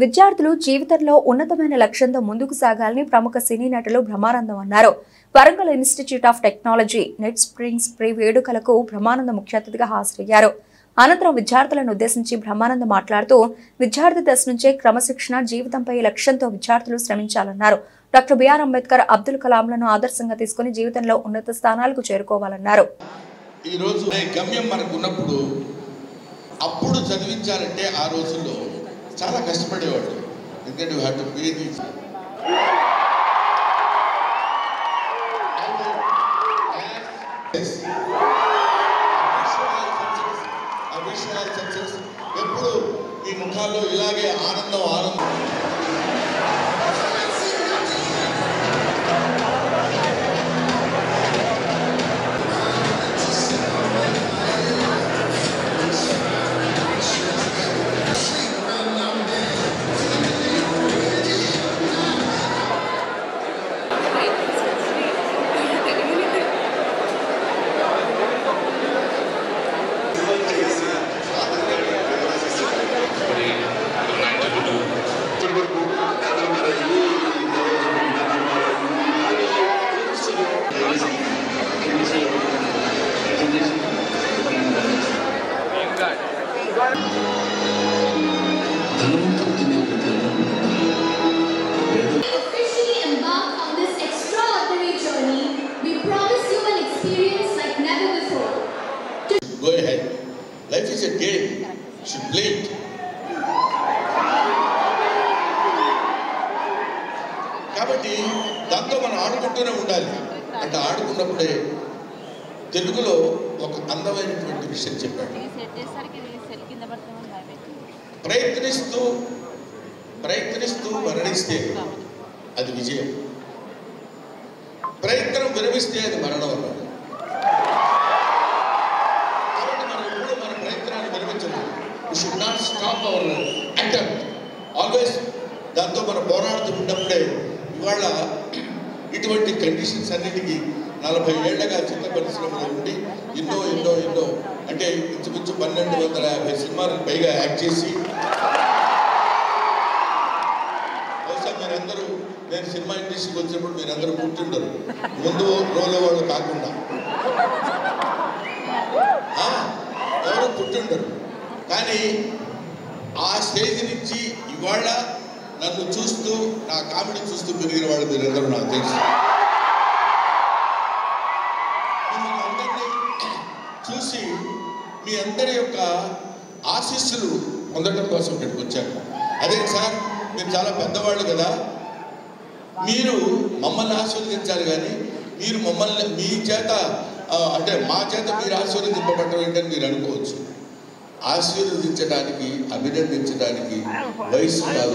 విద్యార్థులు జీవితంలో ఉన్నతమైన లక్ష్యంతో ముందుకు సాగాలని ప్రముఖ సినీ నటులు బ్రహ్మానందం అన్నారు. Warangal institute of technology net spring spray వేడుకలకు బ్రహ్మానందం ముఖ్య అతిథిగా హాజరయ్యారు. అనంతరం విద్యార్థులను ఉద్దేశించి బ్రహ్మానందం మాట్లాడుతూ విద్యార్థి దశ నుంచే క్రమశిక్షణ జీవితంపై లక్ష్యంతో విద్యార్థులు శ్రమించాలన్నారు. డాక్టర్ బిఆర్ అంబేద్కర్, అబ్దుల్ కలాంలను ఆదర్శంగా తీసుకుని జీవితంలో ఉన్నత స్థానాలకు చేరుకోవాలన్నారు. ఈ రోజు గమ్యం మనకు ఉన్నప్పుడు అప్పుడు చదివించాలంటే ఆ రోజుల్లో చాలా కష్టపడేవాళ్ళు. ఎందుకంటే you have to pay the success. ఎప్పుడు ఈ ముఖాల్లో ఇలాగే ఆనందం. Officially embark on this extraordinary journey. We promise you an experience like never before. Go ahead. Life is a game. You should play it. కాబట్టి దాంతో మనం ఆడుకుంటూనే ఉండాలి. అంటే ఆడుకున్నప్పుడే తెలుగులో ఒక అందమైనటువంటి విషయం చెప్పాడు. ప్రయత్నిస్తూ మరణిస్తే అది విజయం, ప్రయత్నం విరమిస్తే అది మరణం అన్నాడు. కాబట్టి మనం ఎప్పుడు మన ప్రయత్నాన్ని విరమించలేదు. We should not stop our attempt always. దాంతో మనం పోరాడుతూ ఉన్నప్పుడే ఇవాళ ఇటువంటి కండిషన్స్ అన్నిటికీ 40 ఏళ్లగా చిత్ర పరిశ్రమలో ఉండి ఎన్నో అంటే ఇంచుమించు 1250 సినిమాలకు పైగా యాక్ట్ చేసి, బహుశా మీరందరూ నేను సినిమా ఇండస్ట్రీకి వచ్చినప్పుడు మీరందరూ కూర్చుంటారు, ముందు రోల్ వాళ్ళు కాకుండా ఎవరు పుట్టిండరు. కానీ ఆ స్టేజ్ నుంచి ఇవాళ నన్ను చూస్తూ నా కామెడీ చూస్తూ పెరిగిన వాళ్ళు మీరందరూ నాకు తెలుసు. మిమ్మల్ని అందరినీ చూసి మీ అందరి యొక్క ఆశీస్సులు పొందడం కోసం ఇక్కడికి వచ్చాను. అదే సార్, మీరు చాలా పెద్దవాళ్ళు కదా, మీరు మమ్మల్ని ఆశీర్వదించాలి, కానీ మీరు మమ్మల్ని మీ చేత అంటే మా చేత మీరు ఆశీర్వదింపబడటం ఏంటని మీరు అనుకోవచ్చు. ఆశీర్వదించడానికి, అభినందించడానికి వయసు కాదు.